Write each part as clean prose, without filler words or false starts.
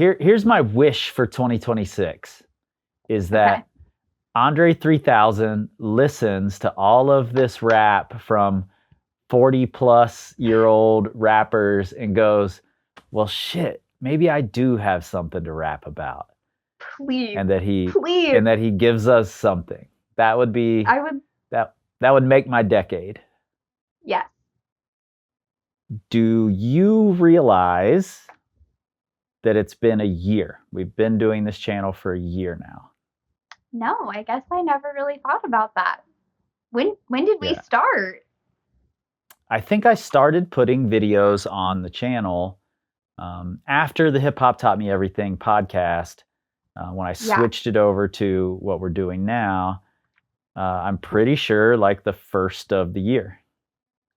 Here's my wish for 2026 is Okay. that Andre 3000 listens to all of this rap from 40 plus year old rappers and goes, well, shit, maybe I do have something to rap about. Please, And that he please. and that he gives us something. That would be I would, that would make my decade. yes. Do you realize that it's been a year? We've been doing this channel for a year now. No, I guess I never really thought about that. When did we Yeah. start? I think I started putting videos on the channel after the Hip Hop Taught Me Everything podcast. When I Yeah. switched it over to what we're doing now, I'm pretty sure like the first of the year,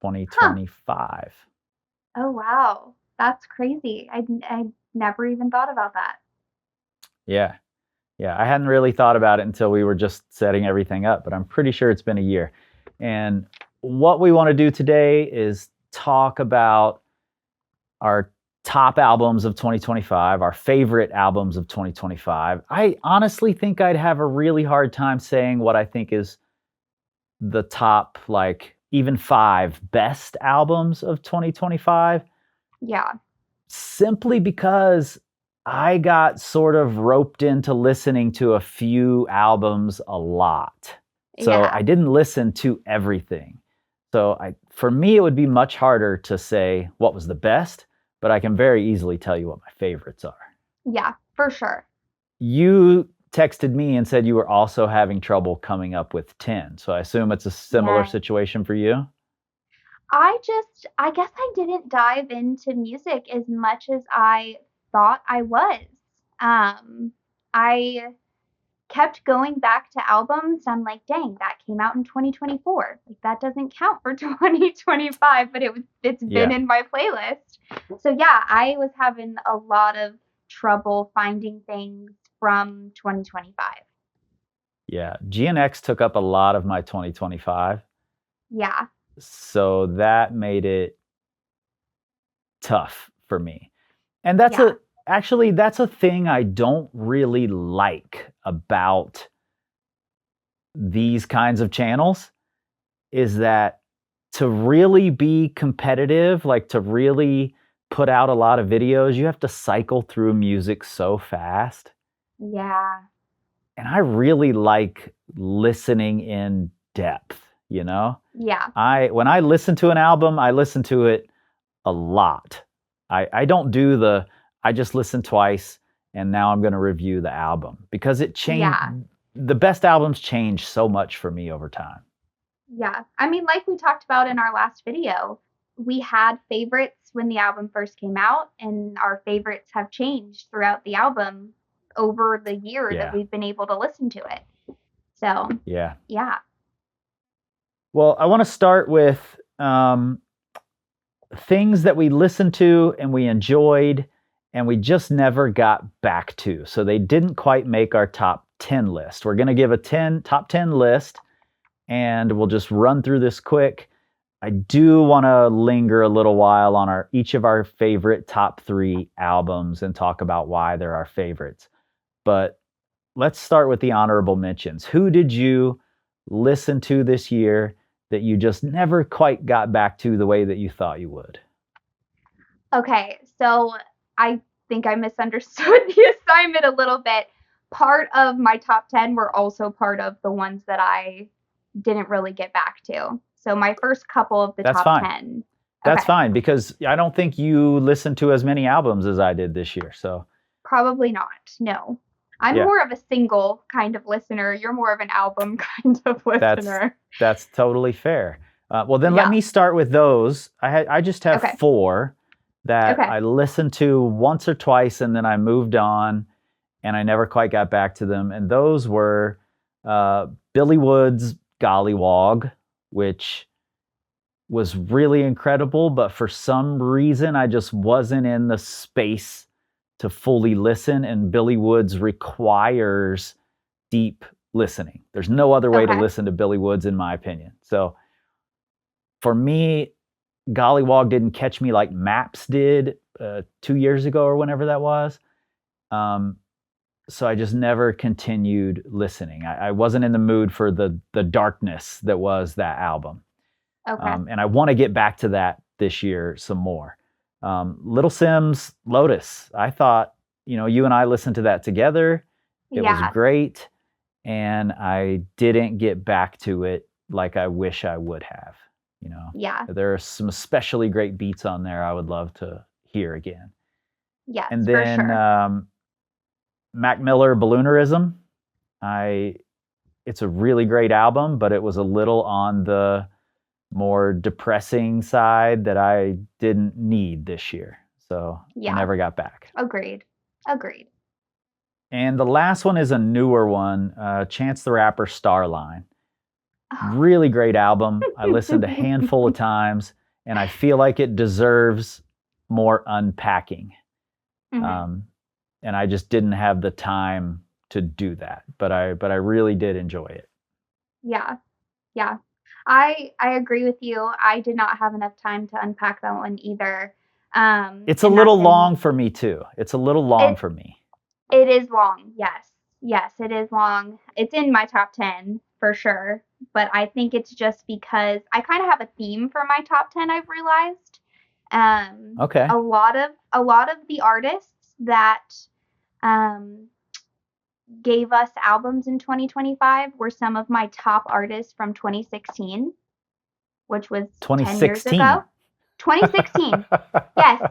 Huh. 2025. Oh wow. That's crazy. I never even thought about that. Yeah. Yeah. I hadn't really thought about it until we were just setting everything up, but I'm pretty sure it's been a year. And what we want to do today is talk about our top albums of 2025, our favorite albums of 2025. I honestly think I'd have a really hard time saying what I think is the top, like, even 5 best albums of 2025, Yeah. simply because I got sort of roped into listening to a few albums a lot. So I Yeah. didn't listen to everything. So for me, it would be much harder to say what was the best, but I can very easily tell you what my favorites are. Yeah, for sure. You texted me and said you were also having trouble coming up with 10. So I assume it's a similar Yeah. situation for you. I guess I didn't dive into music as much as I thought I was. Um, I kept going back to albums. I'm like, dang, that came out in 2024. Like that doesn't count for 2025, but it's been Yeah. in my playlist. So yeah, I was having a lot of trouble finding things from 2025. Yeah. GNX took up a lot of my 2025. Yeah. So that made it tough for me. And Yeah. that's a thing I don't really like about these kinds of channels is that to really be competitive, like to really put out a lot of videos, you have to cycle through music so fast. Yeah. And I really like listening in depth, you know? Yeah. I when I listen to an album, I listen to it a lot. I don't do the I just listened twice and now I'm going to review the album because it changed. Yeah. The best albums change so much for me over time. Yeah. I mean, like we talked about in our last video, we had favorites when the album first came out, and our favorites have changed throughout the album over the year that Yeah. we've been able to listen to it. So, Yeah. yeah. Well, I want to start with things that we listened to and we enjoyed and we just never got back to. So they didn't quite make our top 10 list. We're going to give a top 10 list and we'll just run through this quick. I do want to linger a little while on each of our favorite top 3 albums and talk about why they're our favorites. But let's start with the honorable mentions. Who did you listen to this year that you just never quite got back to the way that you thought you would? Okay. So, I think I misunderstood the assignment a little bit. Part of my top 10 were also part of the ones that I didn't really get back to. So, my first couple of the That's top fine. 10. That's Okay. fine because I don't think you listened to as many albums as I did this year. So, Probably not. No. I'm yeah, more of a single kind of listener. You're more of an album kind of that's listener. that's totally fair. Well, then let Yeah. me start with those. I just have Okay. 4 that Okay. I listened to once or twice and then I moved on and I never quite got back to them. And those were Billy Wood's Gollywog, which was really incredible, but for some reason I just wasn't in the space to fully listen. And Billy Woods requires deep listening. There's no other way to Okay. listen to Billy Woods, in my opinion. So for me, Gollywog didn't catch me like Maps did 2 years ago or whenever that was. Um, so I just never continued listening. I wasn't in the mood for the darkness that was that album. Okay. And I want to get back to that this year some more. Little Sims, Lotus. I thought, you and I listened to that together. It was Yeah. great, and I didn't get back to it like I wish I would have. Yeah. There are some especially great beats on there I would love to hear again. Yes, And for then sure. Mac Miller, Balloonerism. It's a really great album, but it was a little on the more depressing side that I didn't need this year. So I Yeah. never got back. Agreed. Agreed. And the last one is a newer one, Chance the Rapper, Starline. Oh. Really great album. I listened a handful of times, and I feel like it deserves more unpacking. Mhm. And I just didn't have the time to do that. But I really did enjoy it. Yeah. Yeah. I agree with you. I did not have enough time to unpack that one either. It's a And that's little in long for me too. It's a little long it for me. it is long. Yes. Yes, it is long. It's in my top 10 for sure, but I think it's just because I kind of have a theme for my top 10, I've realized. Okay. A lot of the artists that um gave us albums in 2025 were some of my top artists from 2016, which was 10 years 2016. ago. 2016, yes,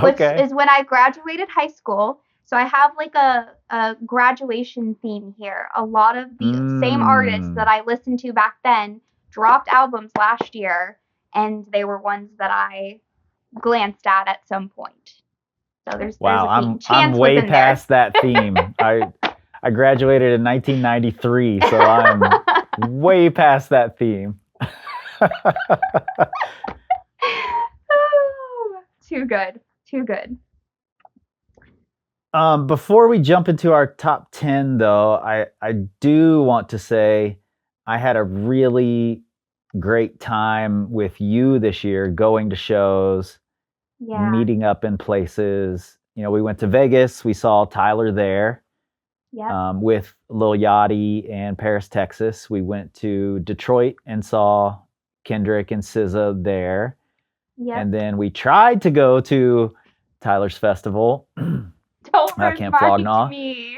which Okay. is when I graduated high school. So I have like a graduation theme here. A lot of the same artists that Mm. I listened to back then dropped albums last year, and they were ones that I glanced at some point. So there's Wow, a theme. I'm Chance was way in there. past that theme. I graduated in 1993, so I'm way past that theme. Too good. Too good. Before we jump into our top 10, though, I do want to say I had a really great time with you this year, going to shows, Yeah. meeting up in places. We went to Vegas. We saw Tyler there Yep. with Lil Yachty and Paris, Texas. We went to Detroit and saw Kendrick and SZA there. Yep. And then we tried to go to Tyler's festival, Don't Camp remind Flognaw, me.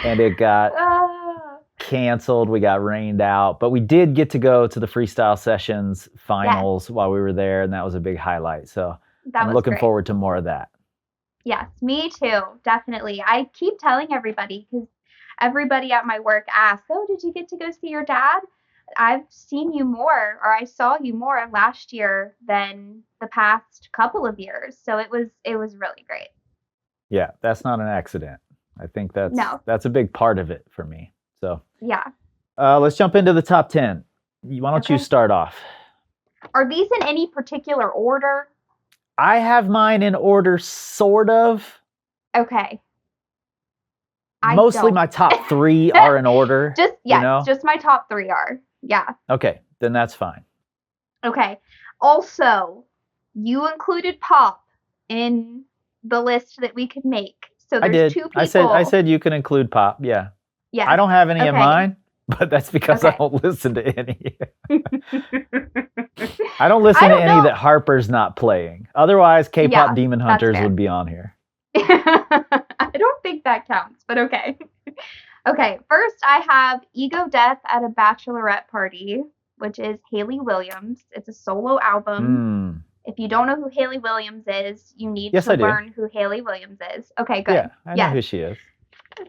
and it got Ah, canceled. We got rained out, but we did get to go to the freestyle sessions yes, finals while we were there, and that was a big highlight. So that I'm was looking great. forward to more of that. Yes, me too. Definitely. I keep telling everybody because everybody at my work asks, "Oh, did you get to go see your dad?" I've seen you more, or I saw you more last year than the past couple of years. So it was really great. Yeah, that's not an accident. I think No, that's a big part of it for me. So yeah, let's jump into the top 10. Why don't you okay. start off? Are these in any particular order? I have mine in order, sort of. Okay, I Mostly don't. my top three are in order, Just you yes, know? just my top three are. Yeah. Okay, then that's fine. Okay. Also, you included pop in the list that we could make. So I there's did. two I people. said you can include pop. Yeah. I Yes. don't have any in Okay. mine, but that's because I Okay. don't listen to any. I don't listen I to don't any know. that Harper's not playing. Otherwise, K-pop Yeah, Demon that's Hunters fair. would be on here. I don't think that counts, but okay. Okay, first I have Ego Death at a Bachelorette Party, which is Haley Williams. It's a solo album. Hmm. If you don't know who Haley Williams is, you need Yes, to I do. learn who Haley Williams is. Okay, Yeah, good. I know Yes. who she is.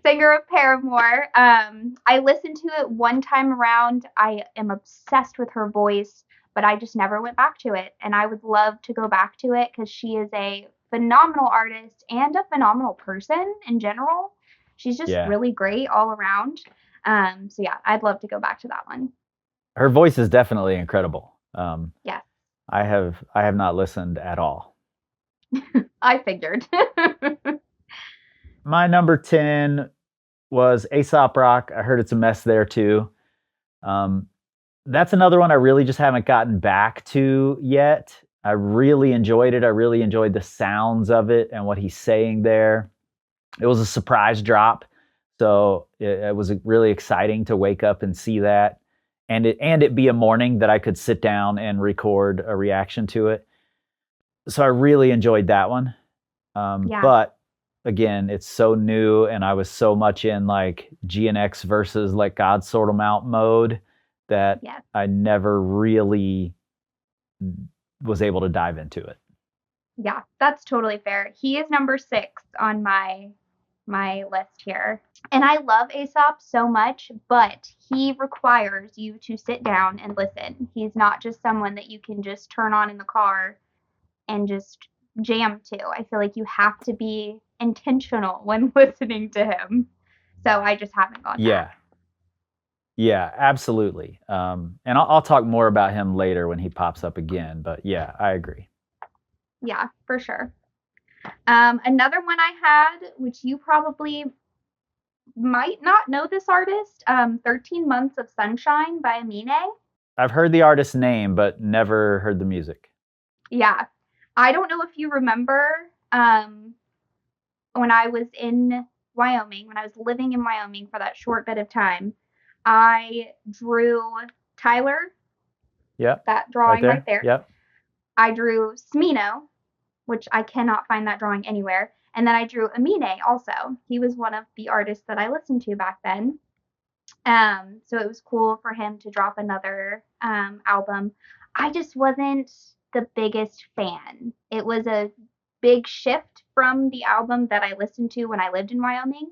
Singer of Paramore. I listened to it one time around. I am obsessed with her voice, but I just never went back to it. And I would love to go back to it because she is a phenomenal artist and a phenomenal person in general. She's just Yeah. really great all around. So yeah, I'd love to go back to that one. Her voice is definitely incredible. Yes, I have not listened at all. I figured. My number 10 was Aesop Rock. I heard it's a mess there too. Um, that's another one I really just haven't gotten back to yet. I really enjoyed it. I really enjoyed the sounds of it and what he's saying there. It was a surprise drop, so it was really exciting to wake up and see that, and it be a morning that I could sit down and record a reaction to it. So I really enjoyed that one. Yeah. But again, it's so new, and I was so much in like GNX versus like God Sort 'em Out mode that Yes. I never really was able to dive into it. Yeah, that's totally fair. He is number 6 on my list here. And I love Aesop so much, but he requires you to sit down and listen. He's not just someone that you can just turn on in the car and just jam to. I feel like you have to be intentional when listening to him. So I just haven't gone Yeah. back. Yeah, absolutely. And I'll talk more about him later when he pops up again. But yeah, I agree. Yeah, for sure. Another one I had, which you probably might not know this artist, 13 Months of Sunshine by Amine. I've heard the artist's name, but never heard the music. Yeah. I don't know if you remember when I was in Wyoming, when I was living in Wyoming for that short bit of time, I drew Tyler, Yep, that right drawing right there. there. Yep. I drew Smino, which I cannot find that drawing anywhere. And then I drew Amine also. He was one of the artists that I listened to back then. So it was cool for him to drop another album. I just wasn't the biggest fan. It was a big shift from the album that I listened to when I lived in Wyoming.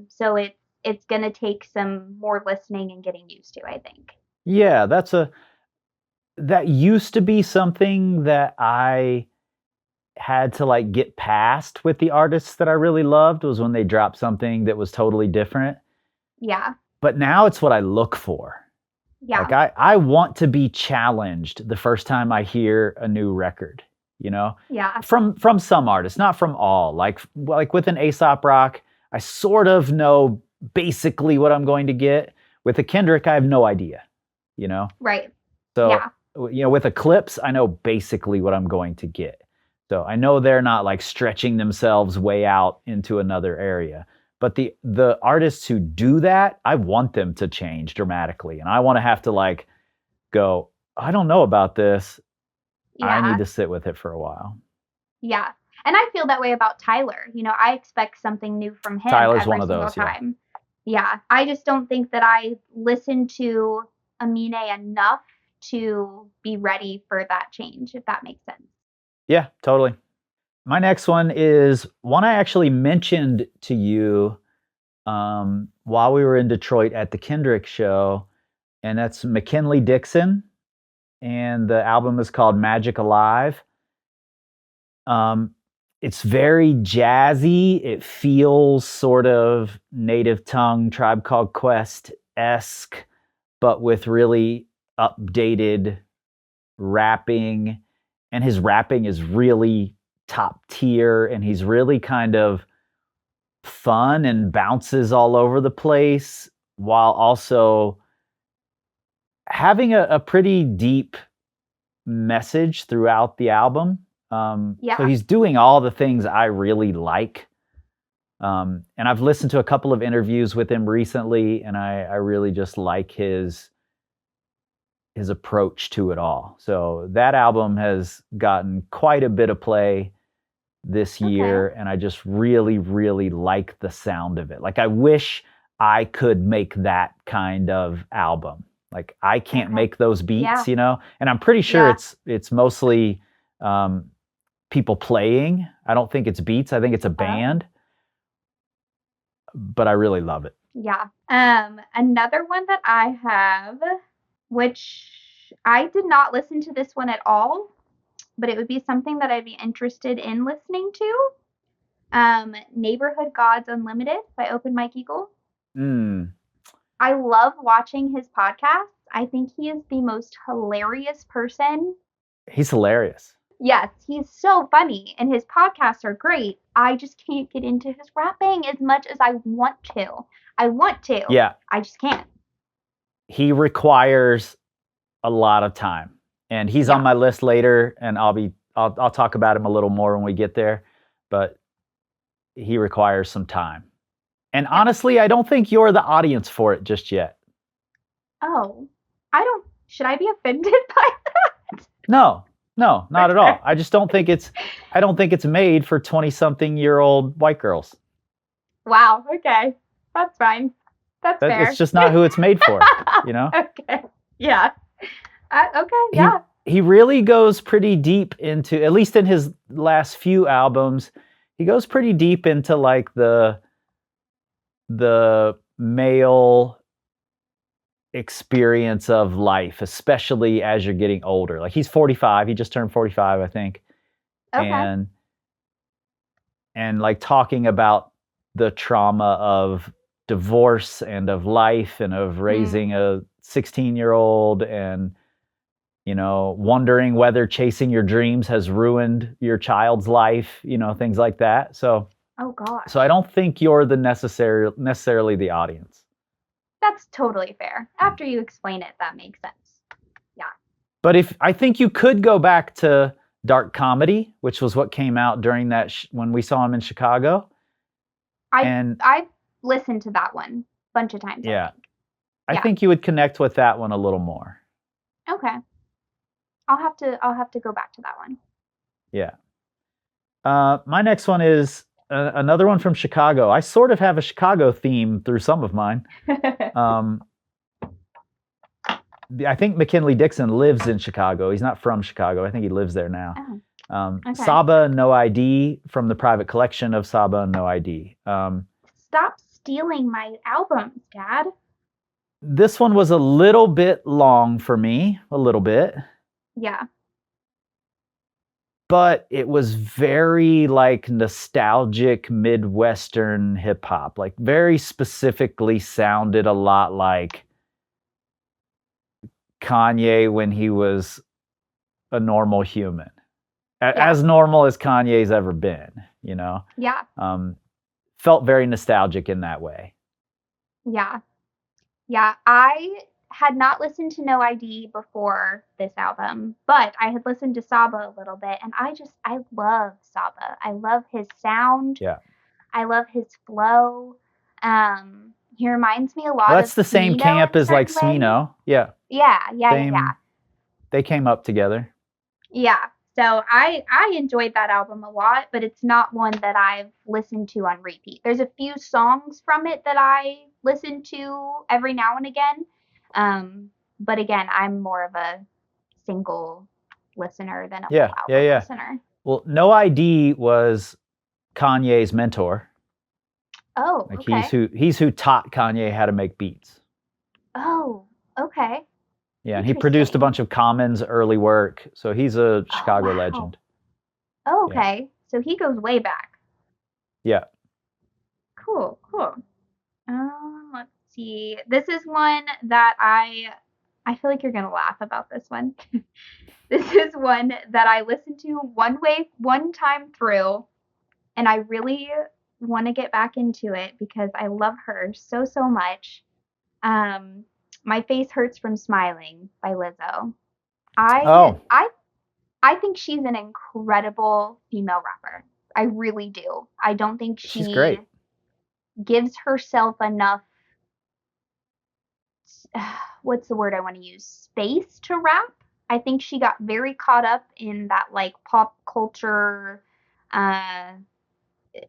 So it's gonna take some more listening and getting used to, I think. Yeah, that used to be something that I had to like get past with the artists that I really loved, was when they dropped something that was totally different. Yeah, But now it's what I look for. Like yeah, I want to be challenged the first time I hear a new record, you know? yeah, From some artists, not from all. Like with an Aesop Rock, I sort of know basically what I'm going to get. With a Kendrick, I have no idea, you know? right. So, Yeah, with Eclipse, I know basically what I'm going to get. So I know they're not like stretching themselves way out into another area. But the artists who do that, I want them to change dramatically. And I want to have to like go, I don't know about this. I need yeah, to sit with it for a while. yeah. And I feel that way about Tyler. I expect something new from him Tyler's one every of single those, yeah. time. Yeah, I just don't think that I listen to Amine enough to be ready for that change, if that makes sense. Yeah, totally. My next one is one I actually mentioned to you while we were in Detroit at the Kendrick show, and that's McKinley Dixon, and the album is called Magic Alive. Um, it's very jazzy. It feels sort of Native Tongue, Tribe Called Quest esque, but with really updated rapping. And his rapping is really top tier, and he's really kind of fun and bounces all over the place while also having a pretty deep message throughout the album. So Yeah. he's doing all the things I really like. And I've listened to a couple of interviews with him recently, and I really just like his approach to it all. So that album has gotten quite a bit of play this Okay. year, and I just really, really like the sound of it. Like I wish I could make that kind of album. Like I can't Okay. make those beats, Yeah. and I'm pretty sure Yeah. it's mostly people playing. I don't think it's beats. I think it's a Oh. band, but I really love it. Yeah. Another one that I have, which I did not listen to this one at all, but it would be something that I'd be interested in listening to. Neighborhood Gods Unlimited by Open Mike Eagle. Mm, I love watching his podcasts. I think he is the most hilarious person. he's hilarious. Yes, he's so funny and his podcasts are great. I just can't get into his rapping as much as I want to. I want to. Yeah, I just can't. he requires a lot of time, and he's on Yeah. my list later, and I'll talk about him a little more when we get there. But he requires some time. And honestly, I don't think you're the audience for it just yet. Oh, should I be offended by that? No, not at all. I just don't think it's made for 20-something-year-old white girls. Wow, okay. That's fine. That's fair. It's just not who it's made for, you know? Okay. Yeah. Okay, yeah. He really goes pretty deep into, at least in his last few albums, he goes pretty deep into like the male experience of life, especially as you're getting older. Like he's 45, he just turned 45, I think. Okay. And like talking about the trauma of divorce and of life and of raising a 16-year-old and wondering whether chasing your dreams has ruined your child's life, things like that. So Oh gosh. So I don't think you're the necessarily the audience. That's totally fair. After you explain it, that makes sense. Yeah. But I think you could go back to dark comedy, which was what came out during that when we saw him in Chicago. I've listened to that one a bunch of times. Yeah. I think you would connect with that one a little more. Okay. I'll have to go back to that one. Yeah. My next one is another one from Chicago. I sort of have a Chicago theme through some of mine. I think McKinley Dixon lives in Chicago. He's not from Chicago. I think he lives there now. Oh. Okay. Saba No ID from the private collection of Saba No ID. Stop stealing my albums, Dad. This one was a little bit long for me, a little bit. Yeah. But it was very like nostalgic Midwestern hip hop, like very specifically sounded a lot like Kanye when he was a normal human, as normal as Kanye's ever been, Yeah. Felt very nostalgic in that way. Yeah. Yeah. I had not listened to No ID before this album, but I had listened to Saba a little bit, and I love Saba. I love his sound. Yeah. I love his flow. He reminds me a lot Well, of that's the same camp as like Smino. Yeah. Yeah. They came up together. Yeah. So I enjoyed that album a lot, but it's not one that I've listened to on repeat. There's a few songs from it that I listen to every now and again. But again, I'm more of a single listener than a full album listener. Well, No ID was Kanye's mentor. Oh, like okay. He's who taught Kanye how to make beats. Oh, okay. Yeah, and he produced a bunch of Common's early work, so he's a Chicago legend. Oh, okay. Yeah. So he goes way back. Yeah. Cool. Let's see. This is one that I feel like you're gonna laugh about this one. This is one that I listened to one time through, and I really want to get back into it because I love her so much. My Face Hurts from Smiling by Lizzo. I think she's an incredible female rapper. I really do. I don't think she's great. Gives herself enough what's the word I want to use? Space to rap. I think she got very caught up in that like pop culture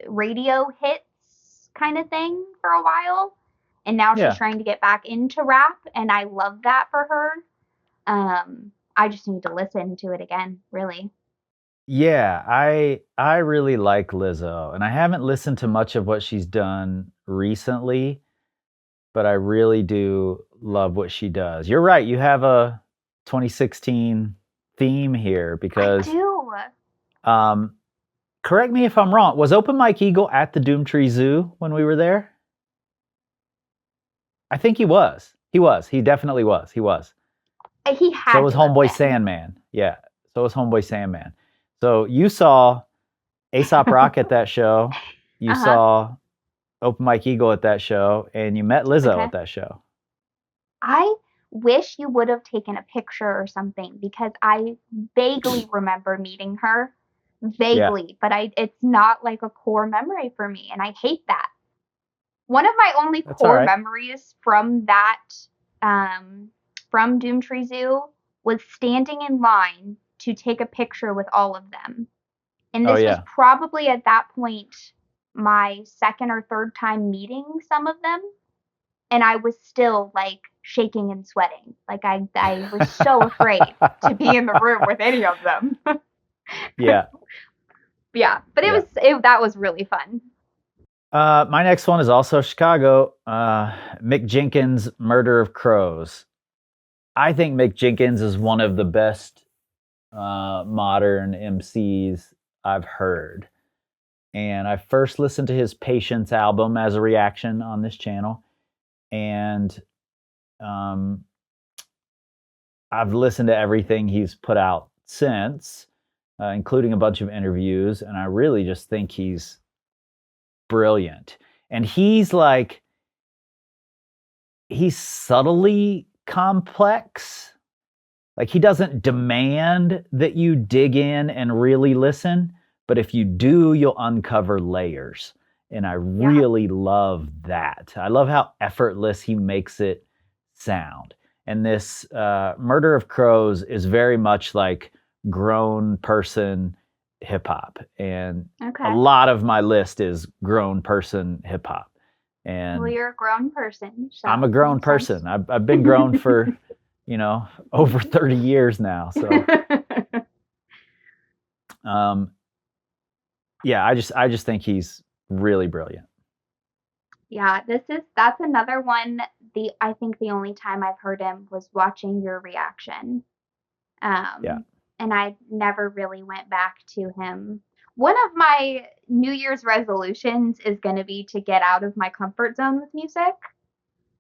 radio hits kind of thing for a while. And now she's trying to get back into rap, and I love that for her. I just need to listen to it again, really. Yeah, I really like Lizzo, and I haven't listened to much of what she's done recently, but I really do love what she does. You're right, you have a 2016 theme here because I do. Correct me if I'm wrong. Was Open Mike Eagle at the Doomtree Zoo when we were there? I think he was. He definitely was. He was. He had. So was Homeboy Sandman. Yeah. So was Homeboy Sandman. So you saw Aesop Rock at that show. You saw Open Mike Eagle at that show, and you met Lizzo at that show. I wish you would have taken a picture or something because I vaguely remember meeting her Yeah, vaguely, but it's not like a core memory for me, and I hate that. One of my only that's all core right. memories from that, um, from Doomtree Zoo was standing in line to take a picture with all of them. And Oh this was yeah. probably at that point my second or third time meeting some of them. And I was still like shaking and sweating. Like I was so afraid to be in the room with any of them. Yeah, Yeah, but yeah. that was really fun. My next one is also Chicago. Mick Jenkins' Murder of Crows. I think Mick Jenkins is one of the best modern MCs I've heard. And I first listened to his Patience album as a reaction on this channel. And um, I've listened to everything he's put out since, including a bunch of interviews. And I really just think he's brilliant. And he's subtly complex. Like he doesn't demand that you dig in and really listen, but if you do, you'll uncover layers. And I Yeah. really love that. I love how effortless he makes it sound. And this Murder of Crows is very much like grown person hip hop. And a Okay. lot of my list is grown person hip hop. Well, And you're a grown person, I'm a so grown makes sense. person. I've been grown for, over 30 years now. So, um, yeah, I just think he's really brilliant. Yeah, that's another one. I think the only time I've heard him was watching your reaction. Yeah. And I never really went back to him. One of my New Year's resolutions is going to be to get out of my comfort zone with music.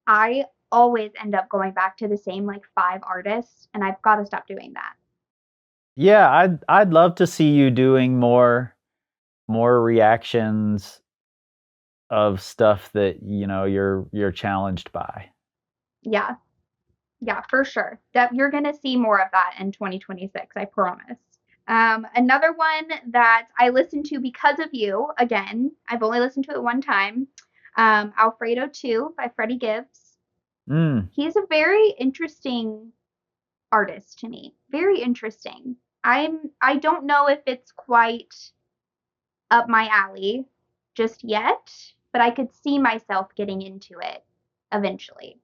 I always end up going back to the same like five artists, and I've got to stop doing that. Yeah, I'd love to see you doing more reactions of stuff that, you're challenged by. Yeah, yeah, for sure. That you're going to see more of that in 2026, I promise. Another one that I listened to because of you, again, I've only listened to it one time. Alfredo 2 by Freddie Gibbs. Mm, He's a very interesting artist to me. Very interesting. I don't know if it's quite up my alley just yet, but I could see myself getting into it eventually.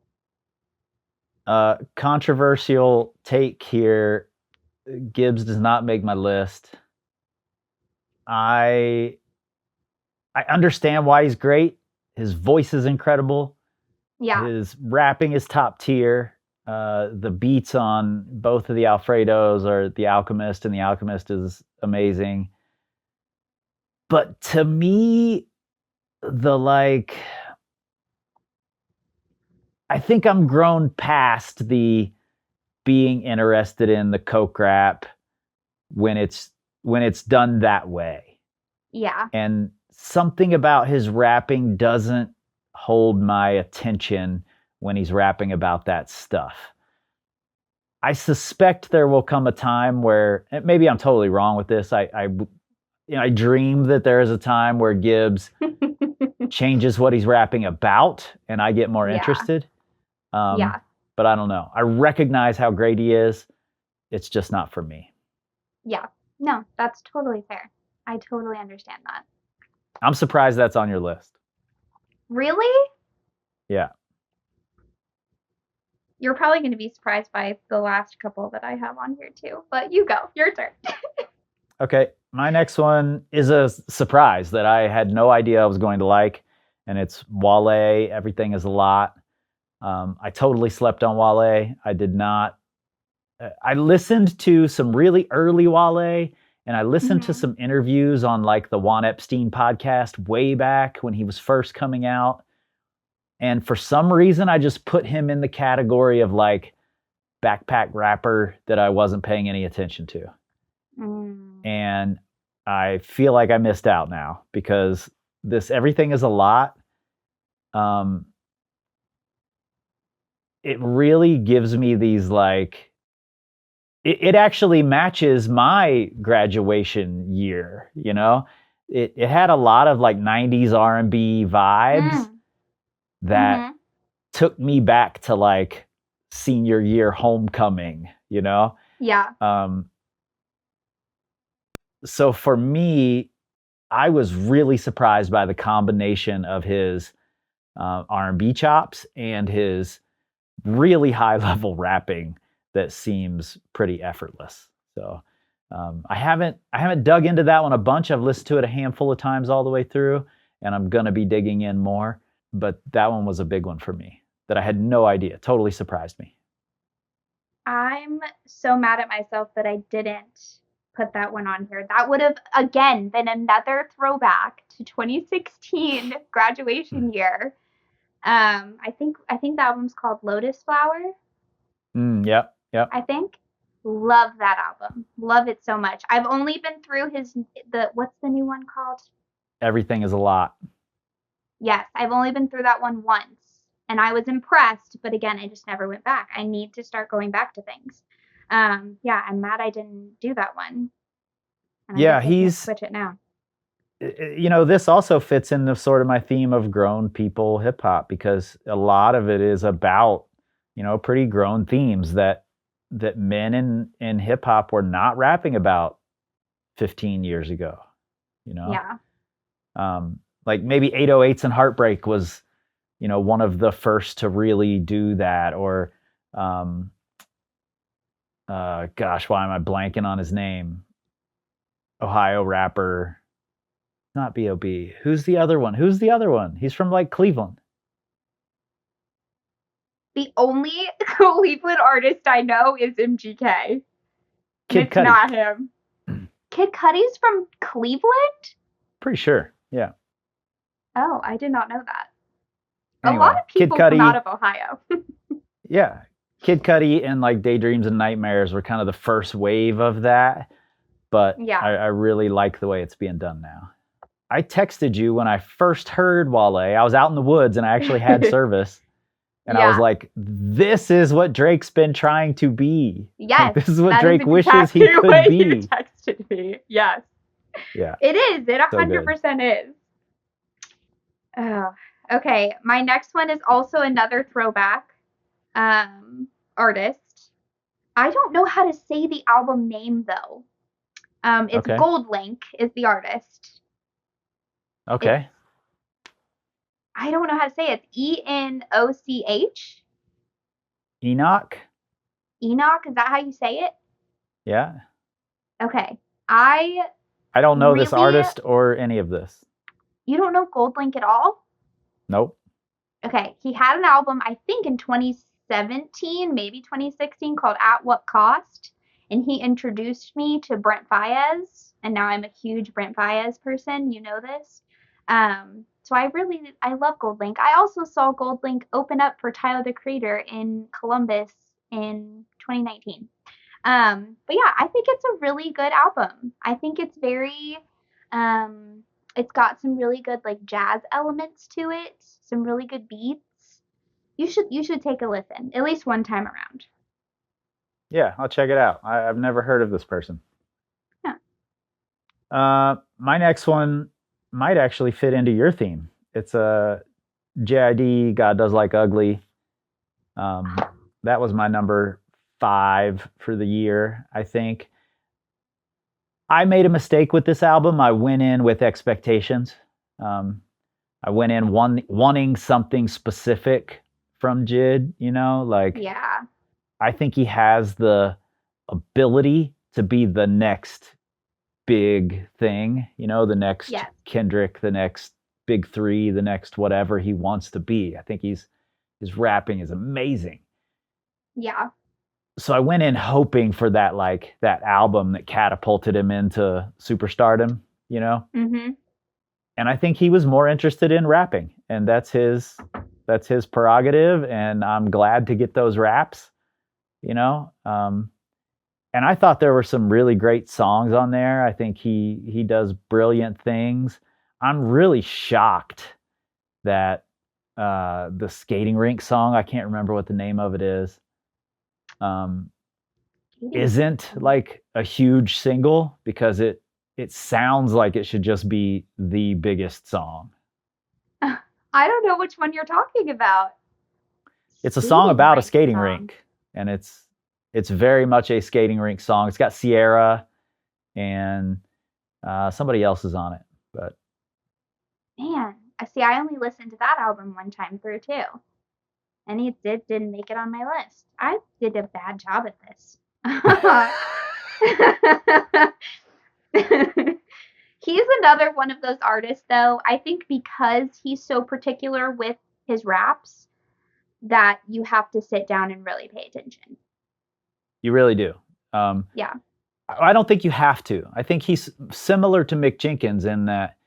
controversial take here. Gibbs does not make my list. I I understand why he's great. His voice is incredible. Yeah. His rapping is top tier. The beats on both of the Alfredos are The Alchemist, and The Alchemist is amazing. But to me, the like, I think I'm grown past the being interested in the coke rap when it's done that way. Yeah. And something about his rapping doesn't hold my attention when he's rapping about that stuff. I suspect there will come a time where, and maybe I'm totally wrong with this. I dream that there is a time where Gibbs changes what he's rapping about, and I get more Yeah. interested. Um, Yeah. but I don't know. I recognize how great he is. It's just not for me. Yeah. No, that's totally fair. I totally understand that. I'm surprised that's on your list. Really? Yeah. You're probably going to be surprised by the last couple that I have on here too. But you go. Your turn. Okay. My next one is a surprise that I had no idea I was going to like, and it's Wale. Everything is a lot. I totally slept on Wale. I did not. I listened to some really early Wale, and I listened to Mhm. some interviews on like the Juan Epstein podcast way back when he was first coming out. And for some reason, I just put him in the category of like backpack rapper that I wasn't paying any attention to. Mm. And I feel like I missed out now because this everything is a lot. Um, it really gives me these like it actually matches my graduation year. It had a lot of like 90s R&B vibes Mm. that Mhm. took me back to like senior year homecoming. Yeah. um, so for me, I was really surprised by the combination of his R&B chops and his really high level rapping that seems pretty effortless. So I haven't dug into that one a bunch. I've listened to it a handful of times all the way through, and I'm gonna be digging in more. But that one was a big one for me that I had no idea. Totally surprised me. I'm so mad at myself that I didn't put that one on here. That would have again been another throwback to 2016 graduation year. I think the album's called Lotus Flower. Yep, yep. I think. Love that album. Love it so much. I've only been through the what's the new one called? Everything is a lot. Yes, I've only been through that one once, and I was impressed, but again, I just never went back. I need to start going back to things. Yeah, I'm mad I didn't do that one, and I Yeah, guess I can't he's switch it now. this also fits into sort of my theme of grown people hip hop because a lot of it is about, pretty grown themes that men in hip hop were not rapping about 15 years ago, you know. Yeah. Like maybe 808s and Heartbreak was, one of the first to really do that, or um gosh, why am I blanking on his name? Ohio rapper, not B.O.B. Who's the other one? He's from like Cleveland. The only Cleveland artist I know is MGK, and Kid it's Cudi. not him. Kid Cudi's from Cleveland? Pretty sure. Yeah. Oh, I did not know that. A lot Anyway, of Kid people come out Cudi. of Ohio. Yeah. Kid Cudi and like Daydreams and Nightmares were kind of the first wave of that, but I, Yeah. I really like the way it's being done now. I texted you when I first heard Wale. I was out in the woods and I actually had service. And I was Yeah. like, this is what Drake's been trying to be. Like, Yes, this is what that is Drake wishes he exactly could what you be. texted me. Yes. Yeah, It is. It so good. 100% is. Oh, okay. My next one is also another throwback artist. I don't know how to say the album name though. It's Okay. Gold Link is the artist. It's Okay. I don't know how to say it. It's Enoch. Enoch. Enoch, is that how you say it? Yeah. Okay. I I don't know this really artist or any of this. You don't know Gold Link at all? Nope. Okay, he had an album, I think in 2017, maybe 2016, called At What Cost. And he introduced me to Brent Faiyaz. And now I'm a huge Brent Faiyaz person. You know this. So I love Gold Link. I also saw Gold Link open up for Tyler the Creator in Columbus in 2019. But yeah, I think it's a really good album. I think it's it's got some really good like jazz elements to it, some really good beats. You should take a listen at least one time around. Yeah, I'll check it out. I've never heard of this person. Yeah. My next one might actually fit into your theme. It's a JID. God Does Like Ugly. That was my number 5 for the year, I think. I made a mistake with this album. I went in with expectations. Um, I went in wanting something specific from Jid. Like Yeah. I think he has the ability to be the next big thing. The next Yes. Kendrick, the next big three, the next whatever he wants to be. I think his rapping is amazing. Yeah. So I went in hoping for that album that catapulted him into superstardom. Mhm. And I think he was more interested in rapping, and that's his prerogative, and I'm glad to get those raps. And I thought there were some really great songs on there. I think he does brilliant things. I'm really shocked that the skating rink song, I can't remember what the name of it is. Um, isn't like a huge single because it sounds like it should just be the biggest song. I don't know which one you're talking about. It's a song about a skating song. rink, and it's very much a skating rink song. It's got Sierra and somebody else is on it, but man, I see. I only listened to that album one time through too, and it didn't make it on my list. I did a bad job at this. He's another one of those artists, though. I think because he's so particular with his raps that you have to sit down and really pay attention. You really do. Yeah. I don't think you have to. I think he's similar to Mick Jenkins in that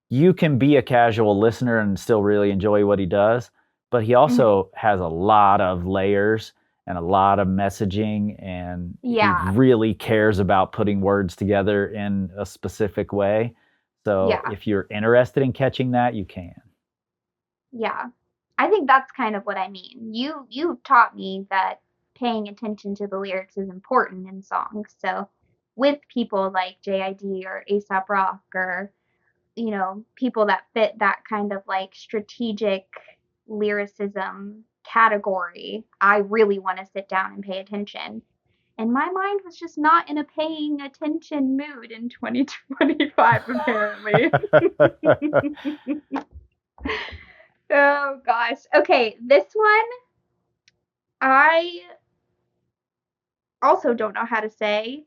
you can be a casual listener and still really enjoy what he does, but he also has a lot of layers and a lot of messaging, and he really cares about putting words together in a specific way. So if you're interested in catching that, you can. Yeah. I think that's kind of what I mean. You've taught me that paying attention to the lyrics is important in songs. So with people like JID or A$AP Rock or, you know, people that fit that kind of like strategic lyricism category, I really want to sit down and pay attention. And my mind was just not in a paying attention mood in 2025, apparently. Oh, gosh. Okay, this one, I also don't know how to say,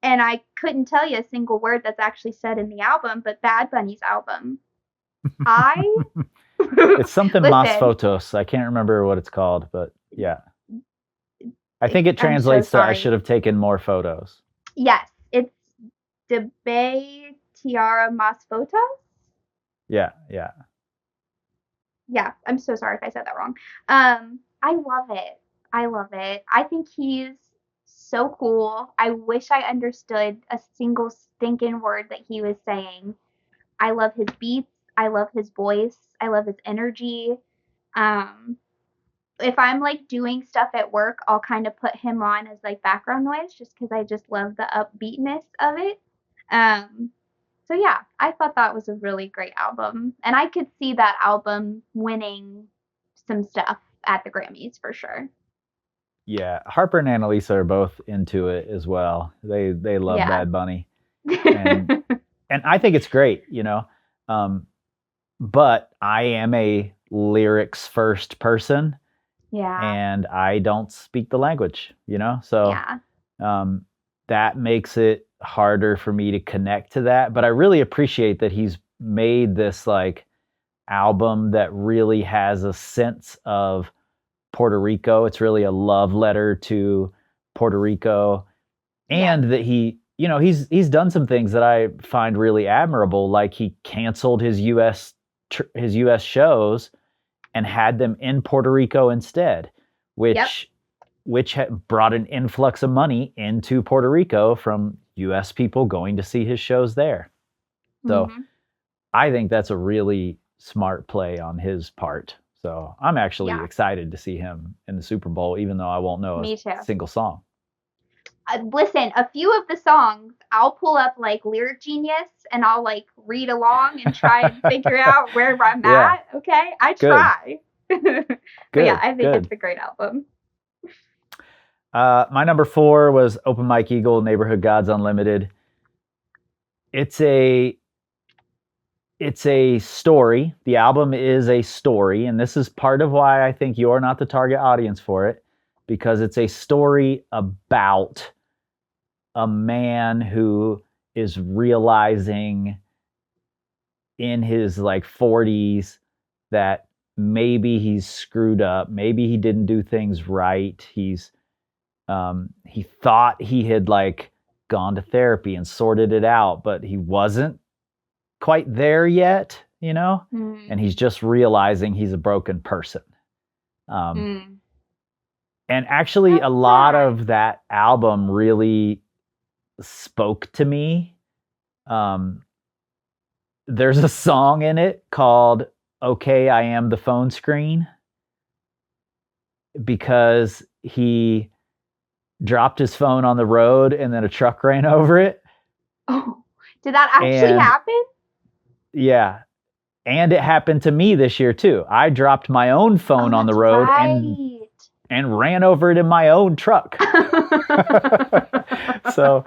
and I couldn't tell you a single word that's actually said in the album, but Bad Bunny's album. It's something Mas Fotos. I can't remember what it's called, but yeah. I think it translates to I should have taken more photos. Yes, it's Debe Tiara Mas Fotos. Yeah. Yeah, I'm so sorry if I said that wrong. I love it. I think he's so cool. I wish I understood a single stinking word that he was saying. I love his beats. I love his voice. I love his energy. If I'm like doing stuff at work, I'll kind of put him on as like background noise just because I just love the upbeatness of it. So yeah, I thought that was a really great album, and I could see that album winning some stuff at the Grammys for sure. Yeah, Harper and Annalisa are both into it as well. They love Bad Bunny, and I think it's great, you know. But I am a lyrics first person. Yeah. And I don't speak the language, you know? So that makes it harder for me to connect to that. But I really appreciate that he's made this like album that really has a sense of Puerto Rico. It's really a love letter to Puerto Rico. And that he, you know, he's done some things that I find really admirable. Like he canceled his US shows and had them in Puerto Rico instead, which brought an influx of money into Puerto Rico from U.S. people going to see his shows there. So I think that's a really smart play on his part. So I'm actually excited to see him in the Super Bowl, even though I won't know a single song. Listen, a few of the songs, I'll pull up like Lyric Genius and I'll like read along and try and figure out where I'm at. Okay, I try. But yeah, I think it's a great album. My number 4 was Open Mike Eagle, Neighborhood Gods Unlimited. It's a story. The album is a story, and this is part of why I think you're not the target audience for it, because it's a story about a man who is realizing in his like 40s that maybe he's screwed up, maybe he didn't do things right. He thought he had like gone to therapy and sorted it out, but he wasn't quite there yet, you know? And he's just realizing he's a broken person. And actually a lot of that album really spoke to me. There's a song in it called Okay, I Am the Phone Screen, because he dropped his phone on the road and then a truck ran over it. Oh, did that actually And happen? yeah, and it happened to me this year too. I dropped my own phone Oh, on the that's road right. and ran over it in my own truck. So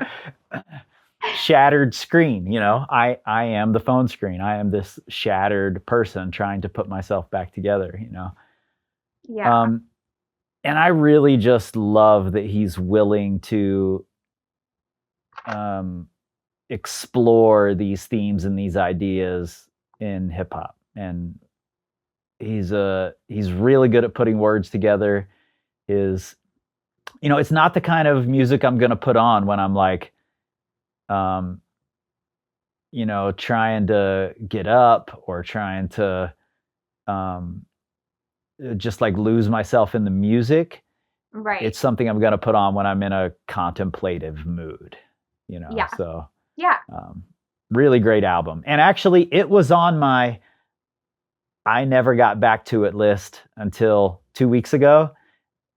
shattered screen, I am the phone screen. I am this shattered person trying to put myself back together. Yeah. And I really just love that he's willing to explore these themes and these ideas in hip hop. And he's really good at putting words together. It's not the kind of music I'm going to put on when I'm like trying to get up or trying to just like lose myself in the music. Right. It's something I'm going to put on when I'm in a contemplative mood, Yeah. So Yeah. really great album. And actually it was on my I never got back to it list until 2 weeks ago.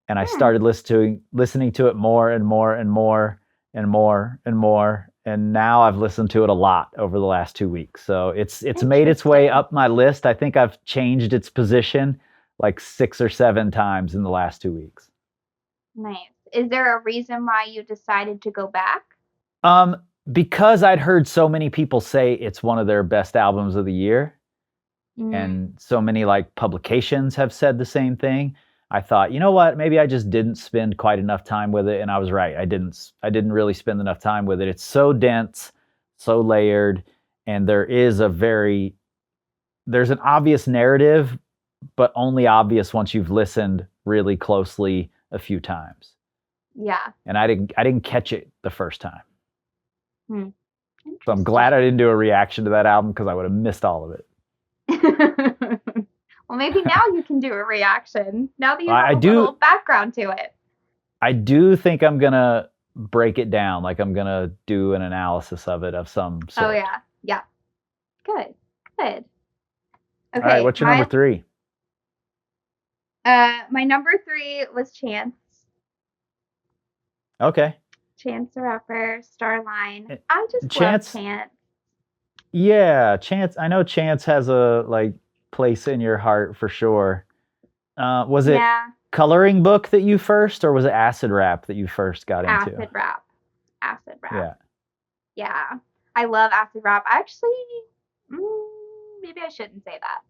And I started listening to it more and more and more and more and more. And now I've listened to it a lot over the last 2 weeks. So it's made its way up my list. I think I've changed its position like 6 or 7 times in the last 2 weeks. Nice. Is there a reason why you decided to go back? Because I'd heard so many people say it's one of their best albums of the year. And so many like publications have said the same thing. I thought, you know what, maybe I just didn't spend quite enough time with it. And I was right. I didn't really spend enough time with it. It's so dense, so layered, and there's an obvious narrative, but only obvious once you've listened really closely a few times. Yeah. And I didn't catch it the first time. So I'm Interesting. glad I didn't do a reaction to that album because I would have missed all of it. Well, maybe now you can do a reaction. Now that you have I a do- little background to it. I do think I'm going to break it down. Like I'm going to do an analysis of it of some sort. Oh, yeah. Yeah. Good. Okay. All right, what's your number 3? My number 3 was Chance. Okay. Chance the Rapper, Starline. I just Chance- love Chance. Yeah, Chance. I know Chance has a like place in your heart for sure. Was it Coloring Book that you first, or was it Acid Rap that you first got into? Acid Rap. Acid Rap. Yeah. Yeah. I love Acid Rap. Actually, maybe I shouldn't say that.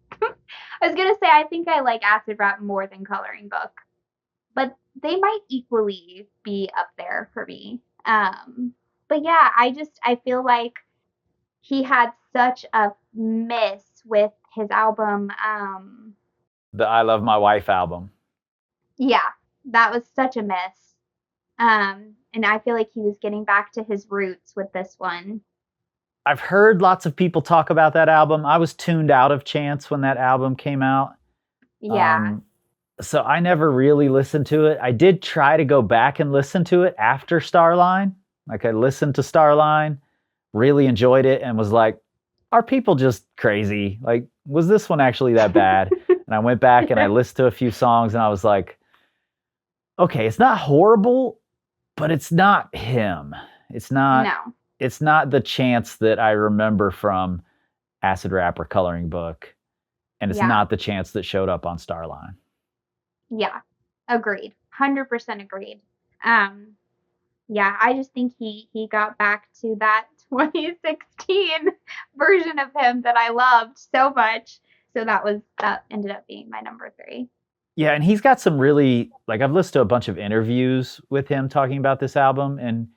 I was going to say I think I like Acid Rap more than Coloring Book. But they might equally be up there for me. But yeah, I feel like he had such a miss with his album. The I Love My Wife album. Yeah, that was such a miss. And I feel like he was getting back to his roots with this one. I've heard lots of people talk about that album. I was tuned out of Chance when that album came out. Yeah. So I never really listened to it. I did try to go back and listen to it after Starline. Like I listened to Starline, really enjoyed it, and was like, are people just crazy? Like, was this one actually that bad? And I went back and I listened to a few songs and I was like, okay, it's not horrible, but it's not him. It's not the Chance that I remember from Acid Rap or Coloring Book. And it's not the Chance that showed up on Starline. Yeah, agreed. 100% agreed. Yeah, I just think he got back to that 2016 version of him that I loved so much. So that ended up being my number 3. Yeah, and he's got some really, like, I've listened to a bunch of interviews with him talking about this album, and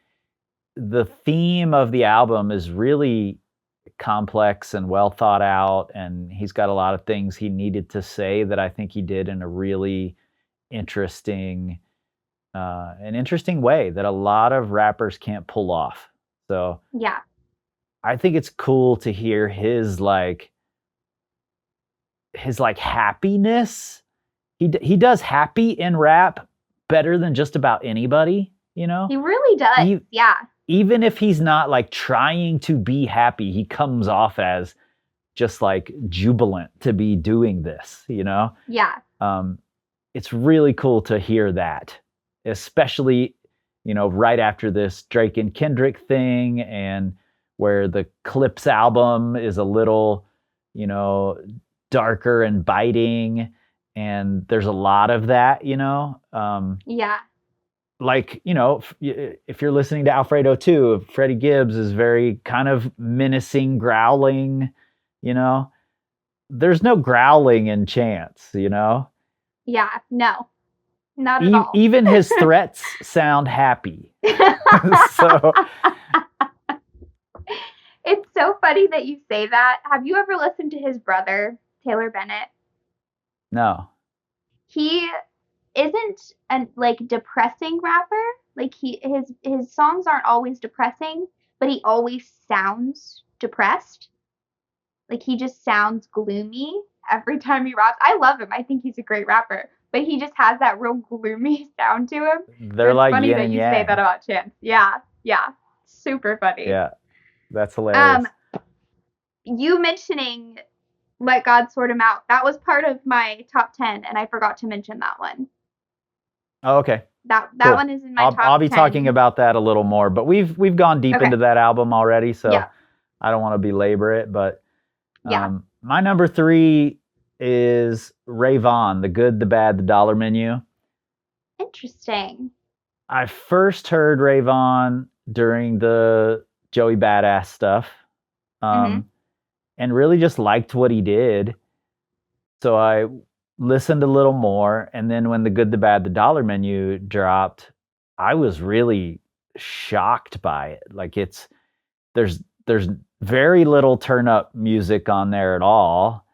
the theme of the album is really complex and well thought out, and he's got a lot of things he needed to say that I think he did in a really interesting way that a lot of rappers can't pull off. So yeah, I think it's cool to hear his happiness. He does happy in rap better than just about anybody, you know? He really does. Yeah. Even if he's not like trying to be happy, he comes off as just like jubilant to be doing this, you know? Yeah. It's really cool to hear that, especially right after this Drake and Kendrick thing, and where the Clips album is a little, darker and biting, and there's a lot of that, Yeah. like, if you're listening to Alfredo too, Freddie Gibbs is very kind of menacing, growling, you know. There's no growling in Chance, Yeah. No, not at all. Even his threats sound happy. So It's so funny that you say that. Have you ever listened to his brother, Taylor Bennett? no. He isn't a like depressing rapper. Like his songs aren't always depressing, but he always sounds depressed. Like he just sounds gloomy every time he raps. I love him. I think he's a great rapper, but he just has that real gloomy sound to him. They're So it's like funny yin that and you say yang. that about Chance. Yeah, yeah, super funny. Yeah, that's hilarious. You mentioning Let God Sort Him Out. That was part of my top 10, and I forgot to mention that one. Oh, okay. That Cool. one is in my top I'll be 10. talking about that a little more, but we've gone deep Okay. into that album already, so Yeah. I don't want to belabor it. But Yeah. my number 3 is Ray Vaughn, The Good, the Bad, the Dollar Menu. Interesting. I first heard Ray Vaughn during the Joey Badass stuff, and really just liked what he did. So I listened a little more, and then when The Good, the Bad, the Dollar Menu dropped, I was really shocked by it. Like there's very little turn up music on there at all.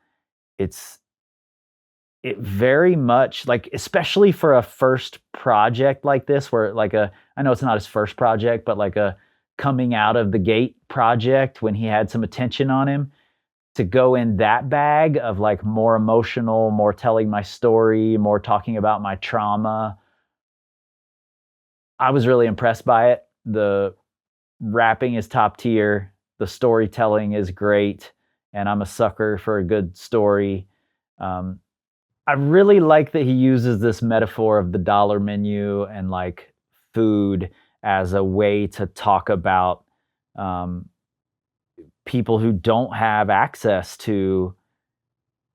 It very much, like, especially for a first project like this, where I know it's not his first project, but like a coming out of the gate project when he had some attention on him, to go in that bag of like more emotional, more telling my story, more talking about my trauma. I was really impressed by it. The rapping is top tier. The storytelling is great. And I'm a sucker for a good story. I really like that he uses this metaphor of the dollar menu and like food as a way to talk about people who don't have access to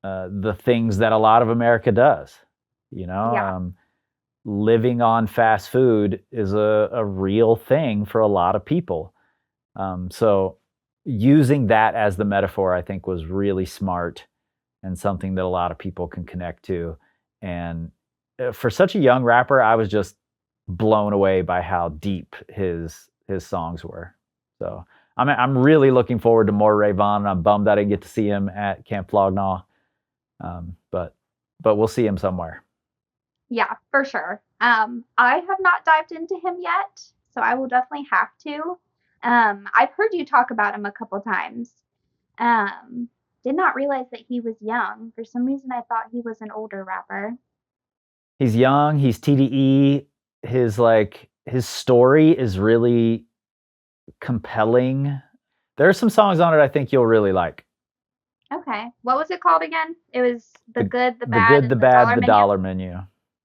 the things that a lot of America does. Yeah. Living on fast food is a real thing for a lot of people. So using that as the metaphor, I think, was really smart and something that a lot of people can connect to. And for such a young rapper, I was just blown away by how deep his songs were. So I'm really looking forward to more Ray Vaughn. I'm bummed I didn't get to see him at Camp Flog Gnaw, but we'll see him somewhere. Yeah, for sure. I have not dived into him yet, so I will definitely have to. I've heard you talk about him a couple times. Did not realize that he was young. For some reason, I thought he was an older rapper. He's young. He's TDE. His story is really compelling. There are some songs on it I think you'll really like. Okay. What was it called again? It was The Good, the The Bad, Good, and the Bad, the Dollar Menu.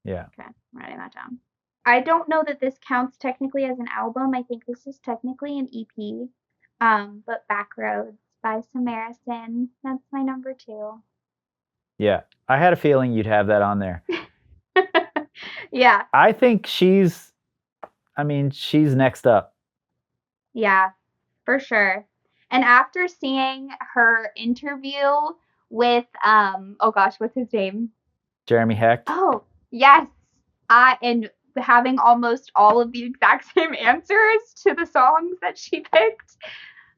Yeah. Okay, I'm writing that down. I don't know that this counts technically as an album. I think this is technically an EP. But Backroads by Samarison. That's my number 2. Yeah. I had a feeling you'd have that on there. Yeah. I think she's next up. Yeah, for sure. And after seeing her interview with oh gosh, what's his name? Jeremy Hecht. Oh, yes. And having almost all of the exact same answers to the songs that she picked.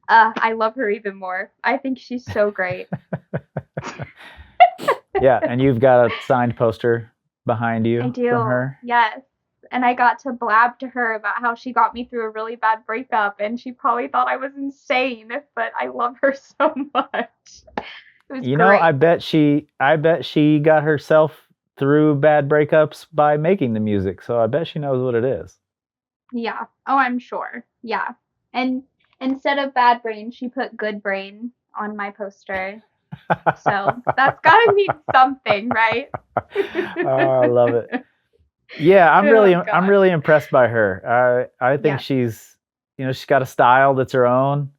I love her even more. I think she's so great. Yeah, and you've got a signed poster behind you. I do. From her. Yes. And I got to blab to her about how she got me through a really bad breakup, and she probably thought I was insane, but I love her so much. It was great. I bet she got herself through bad breakups by making the music, so I bet she knows what it is. Yeah. Oh, I'm sure. Yeah. And instead of bad brain, she put good brain on my poster. So that's gotta mean something, right? Oh, I love it. Yeah, Oh I'm gosh. really impressed by her. I think Yeah. she's got a style that's her own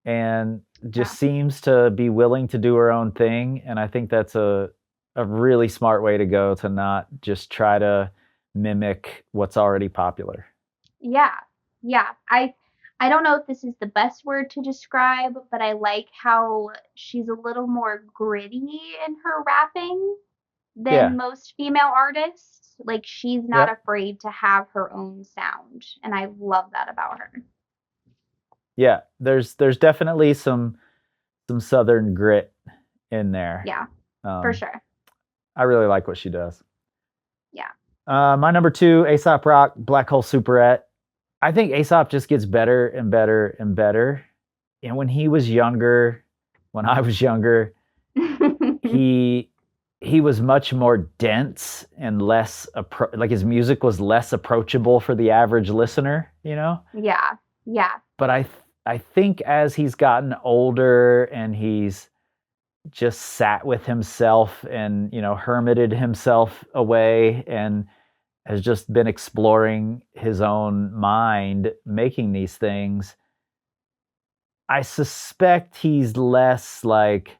and Yeah. just seems to be willing to do her own thing. And I think that's a really smart way to go, to not just try to mimic what's already popular. Yeah. Yeah. I don't know if this is the best word to describe, but I like how she's a little more gritty in her rapping than Yeah. most female artists. Like she's not Yep. afraid to have her own sound, and I love that about her. Yeah. There's definitely some southern grit in there. Yeah, for Um, sure. I really like what she does. Yeah. My number two, Aesop Rock, Black Hole Superette. I think Aesop just gets better and better and better. And when he was younger, when I was younger, he he was much more dense and less like his music was less approachable for the average listener, you know? Yeah. Yeah. But I think as he's gotten older and he's just sat with himself and, hermited himself away and has just been exploring his own mind making these things, I suspect he's less like,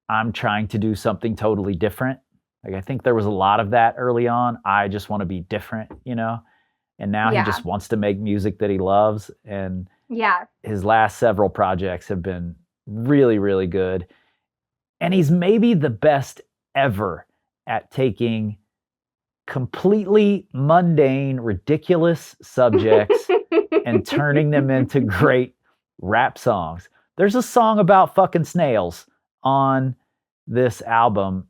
I'm trying to do something totally different. Like, I think there was a lot of that early on. I just want to be different, you know? And now he Yeah. just wants to make music that he loves. And Yeah. his last several projects have been really, really good. And he's maybe the best ever at taking completely mundane, ridiculous subjects and turning them into great rap songs. There's a song about fucking snails on this album.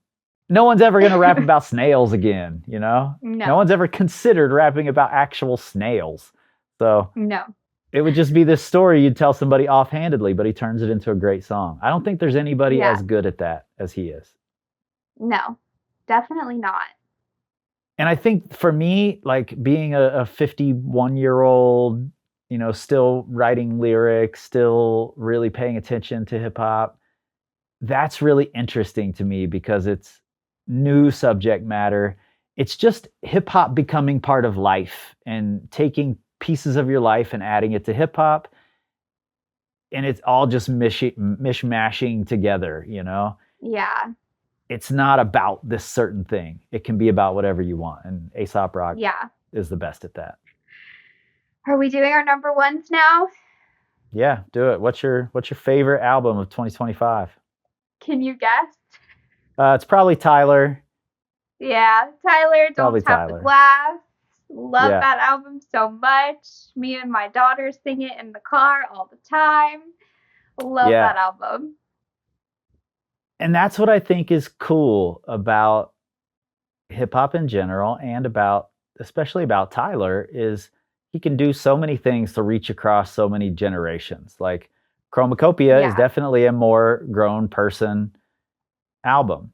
No one's ever going to rap about snails again, you know? No No. one's ever considered rapping about actual snails. So No. it would just be this story you'd tell somebody offhandedly, but he turns it into a great song. I don't think there's anybody Yeah. as good at that as he is. No. Definitely not. And I think for me, like being a 51-year-old, still writing lyrics, still really paying attention to hip hop, that's really interesting to me because it's new subject matter. It's just hip hop becoming part of life and taking pieces of your life and adding it to hip hop. And it's all just mishmashing together, you know? Yeah. It's not about this certain thing. It can be about whatever you want. And Aesop Rock Yeah. is the best at that. Are we doing our number ones now? Yeah, do it. What's your favorite album of 2025? Can you guess? It's probably Tyler. Yeah, Tyler, Don't Probably Tap the Tyler. Glass. Love Yeah. that album so much. Me and my daughter sing it in the car all the time. Love Yeah. that album. And that's what I think is cool about hip hop in general and about especially about Tyler is he can do so many things to reach across so many generations. Like Chromacopia is Yeah. definitely a more grown person album.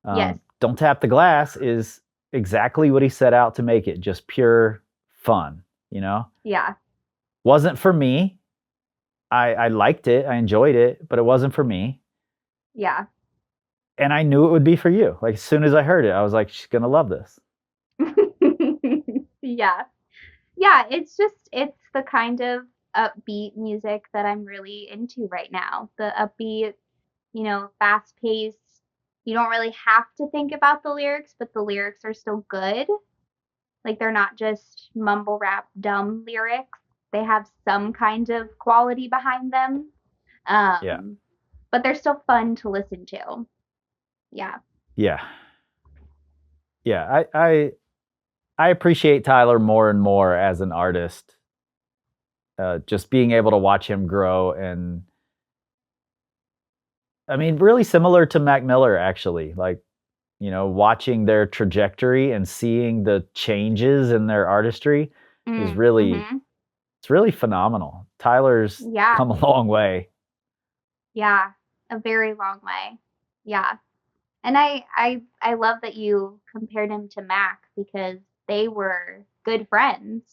Yes. Don't Tap the Glass is exactly what he set out to make it, just pure fun, you know? Yeah. Wasn't for me. I liked it, I enjoyed it, but it wasn't for me. Yeah. And I knew it would be for you. Like as soon as I heard it, I was like, she's gonna love this. Yeah. Yeah, it's the kind of upbeat music that I'm really into right now. The upbeat, fast paced. You don't really have to think about the lyrics, but the lyrics are still good. Like they're not just mumble rap dumb lyrics. They have some kind of quality behind them. Yeah. Um, but they're still fun to listen to. Yeah. Yeah. Yeah. I appreciate Tyler more and more as an artist. Just being able to watch him grow and I mean, really similar to Mac Miller actually. Like, watching their trajectory and seeing the changes in their artistry is really Mm-hmm. it's really phenomenal. Tyler's Yeah. come a long way. Yeah. A very long way. Yeah. And I love that you compared him to Mac because they were good friends.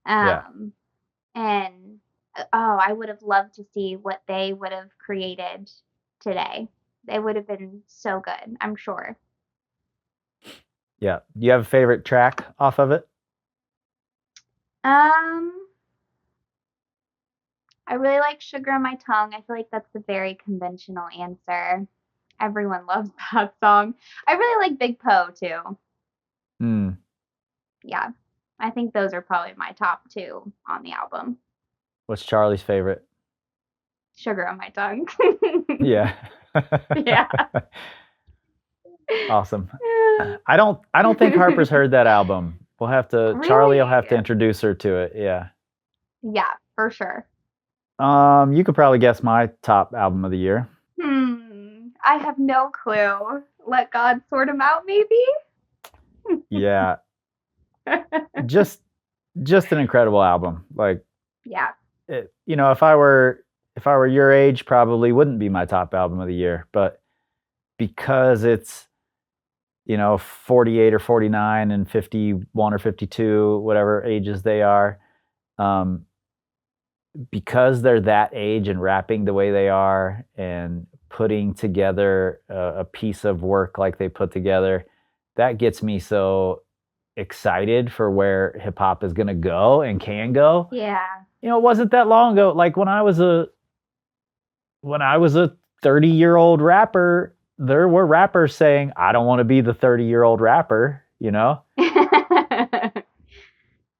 Yeah. Um, and oh, I would have loved to see what they would have created today. They would have been so good, I'm sure. Yeah. Do you have a favorite track off of it? Um, I really like Sugar on My Tongue. I feel like that's a very conventional answer. Everyone loves that song. I really like Big Poe too. Hmm. Yeah. I think those are probably my top two on the album. What's Charlie's favorite? Sugar on My Tongue. Yeah. Yeah. Awesome. I don't think Harper's heard that album. Charlie will have Really? to introduce her to it. Yeah. Yeah, for sure. You could probably guess my top album of the year. I have no clue. Let God sort them out, maybe? Yeah. Just just an incredible album. Like Yeah. if I were your age, probably wouldn't be my top album of the year, but because it's 48 or 49 and 51 or 52, whatever ages they are, um, because they're that age and rapping the way they are and putting together a piece of work like they put together, that gets me so excited for where hip hop is going to go and can go. Yeah. It wasn't that long ago. Like when I was a 30-year-old rapper, there were rappers saying, "I don't want to be the 30-year-old rapper."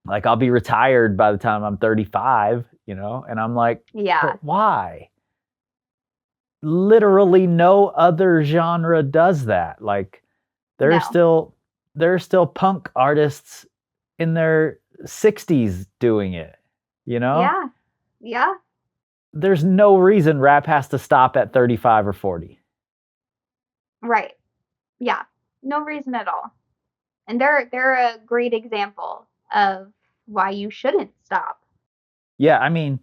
Like I'll be retired by the time I'm 35. And I'm like, Yeah. but why? Literally no other genre does that. Like there are No. still there are still punk artists in their 60s doing it, you know? Yeah. Yeah. There's no reason rap has to stop at 35 or 40. Right. Yeah. No reason at all. And they're a great example of why you shouldn't stop. Yeah, I mean,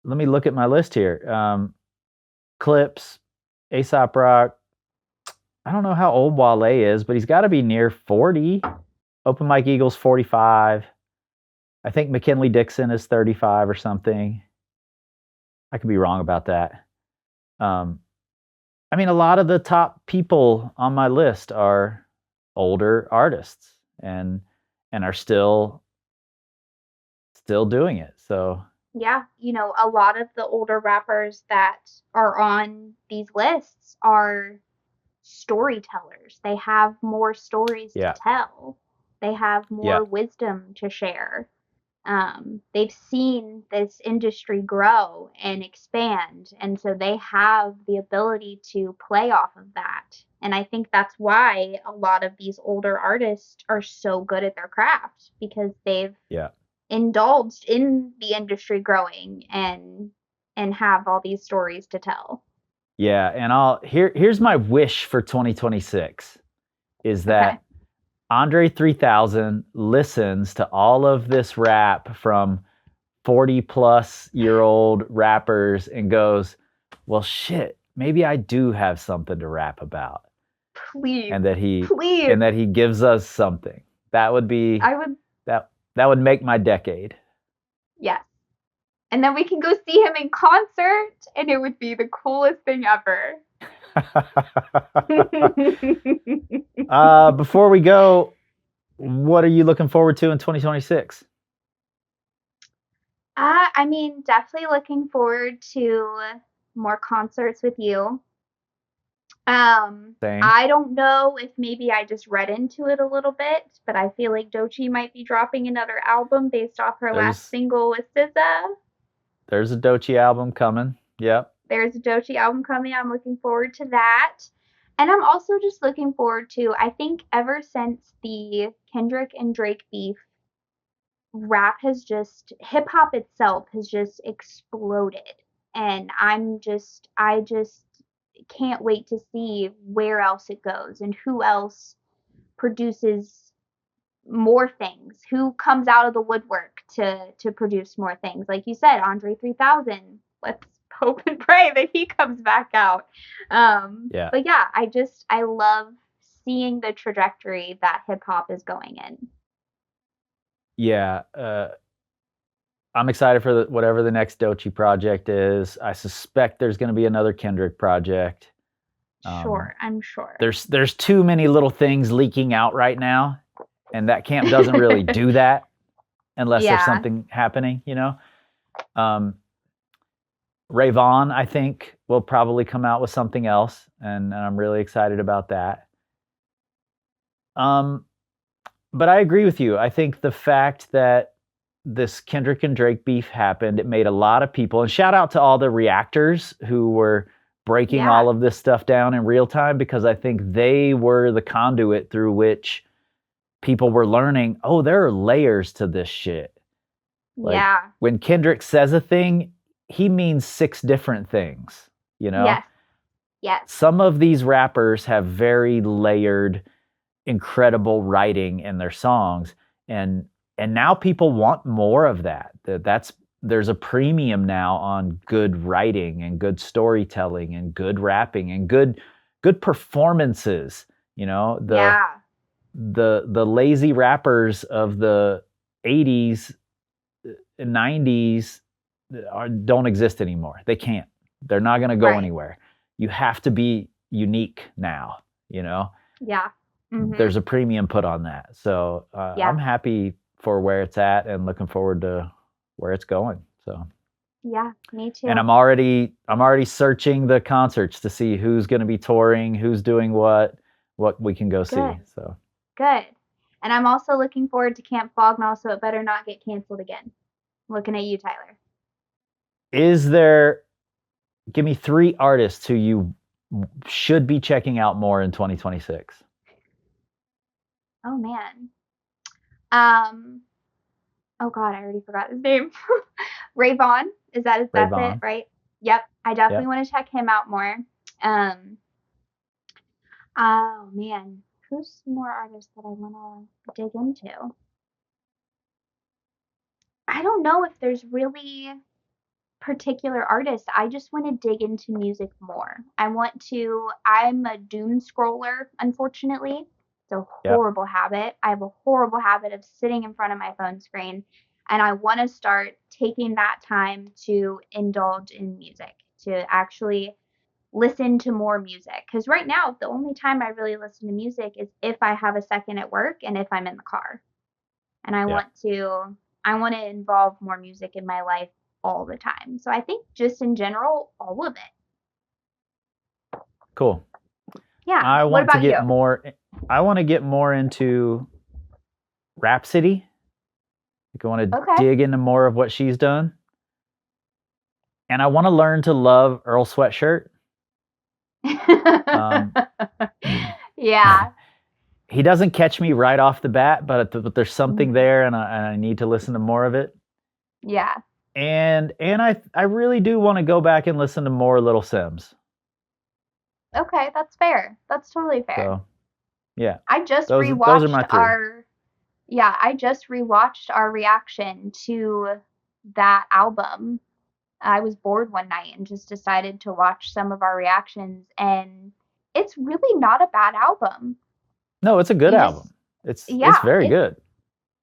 let me look at my list here. Clips, Aesop Rock. I don't know how old Wale is, but he's got to be near 40. Open Mike Eagle's 45. I think McKinley Dixon is 35 or something. I could be wrong about that. Um, I mean, a lot of the top people on my list are older artists and are still doing it. So Yeah, a lot of the older rappers that are on these lists are storytellers. They have more stories to yeah, tell. They have yeah, more wisdom to share. They've seen this industry grow and expand, and so they have the ability to play off of that. And I think that's why a lot of these older artists are so good at their craft because they've yeah, indulged in the industry growing and have all these stories to tell. yeah. And here's my wish for 2026 is Okay. that Andre 3000 listens to all of this rap from 40-plus-year-old rappers and goes, well, shit, maybe I do have something to rap about. Please. And that he Please. and that he gives us something. That would be I would that would make my decade. yes. And then we can go see him in concert and it would be the coolest thing ever. Before we go, what are you looking forward to in 2026? I mean, definitely looking forward to more concerts with you. Same. I don't know if maybe I just read into it a little bit, but I feel like Doechii might be dropping another album based off her last There's single with SZA. there's a Doechii album coming. Yep. There's a Doechii album coming. I'm looking forward to that. And I'm also just looking forward to, I think ever since the Kendrick and Drake beef, hip hop itself has just exploded. And I just can't wait to see where else it goes and who else produces more things, who comes out of the woodwork to produce more things. Like you said, Andre 3000. Let's hope and pray that he comes back out. Yeah. But yeah, I love seeing the trajectory that hip hop is going in. Yeah. I'm excited for whatever the next Doechii project is. I suspect there's going to be another Kendrick project. Sure, I'm sure. There's too many little things leaking out right now, and that camp doesn't really do that unless there's Yeah. something happening, you know. Ray Vaughn, I think, will probably come out with something else, and I'm really excited about that. But I agree with you. I think the fact that this Kendrick and Drake beef happened, it made a lot of people, and shout out to all the reactors who were breaking Yeah. all of this stuff down in real time, because I think they were the conduit through which people were learning, oh, there are layers to this shit. Like, Yeah. when Kendrick says a thing, he means 6 different things, you know? Yes. Yes. Some of these rappers have very layered, incredible writing in their songs, and now people want more of that. There's a premium now on good writing and good storytelling and good rapping and good performances, you know? The lazy rappers of the 80s and 90s don't exist anymore. They can't. They're not going to go anywhere. You have to be unique now, you know? Yeah. Mm-hmm. There's a premium put on that. So I'm happy for where it's at and looking forward to where it's going. So yeah, me too. And I'm already searching the concerts to see who's going to be touring, who's doing what we can go see. So good. And I'm also looking forward to Camp Fognall, so it better not get canceled again. Looking at you, Tyler. Give me 3 artists who you should be checking out more in 2026. Oh man. Oh God, I already forgot his name. Ray Vaughn. That's it, right? Yep. I definitely want to check him out more. Oh man. Who's some more artists that I want to dig into? I don't know if there's really particular artists. I just want to dig into music more. I'm a doom scroller, unfortunately. It's a horrible habit. I have a horrible habit of sitting in front of my phone screen, and I want to start taking that time to indulge in music, to actually listen to more music. Because right now, the only time I really listen to music is if I have a second at work and if I'm in the car. And I want to involve more music in my life all the time. So I think just in general, all of it. Cool. Yeah. What about you? I want to get more into Rhapsody. I want to dig into more of what she's done. And I want to learn to love Earl Sweatshirt. Yeah. He doesn't catch me right off the bat, but there's something there, and I need to listen to more of it. Yeah. And I really do want to go back and listen to more Little Sims. Okay, that's fair. That's totally fair. So, yeah. I just rewatched those are my 3. I just rewatched our reaction to that album. I was bored one night and just decided to watch some of our reactions, and it's really not a bad album. No, it's a good album. It's very good.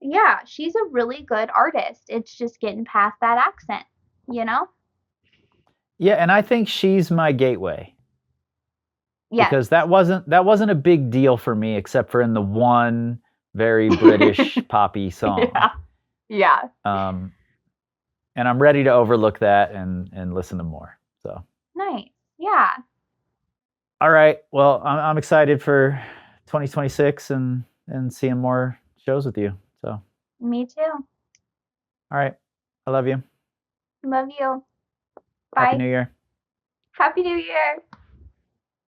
Yeah, she's a really good artist. It's just getting past that accent, you know? Yeah, and I think she's my gateway. Yeah. Because that wasn't a big deal for me, except for in the one very British poppy song. Yeah. And I'm ready to overlook that and listen to more. So nice. Yeah. All right. Well, I'm excited for 2026 and seeing more shows with you. So me too. All right. I love you. Love you. Bye. Happy New Year. Happy New Year.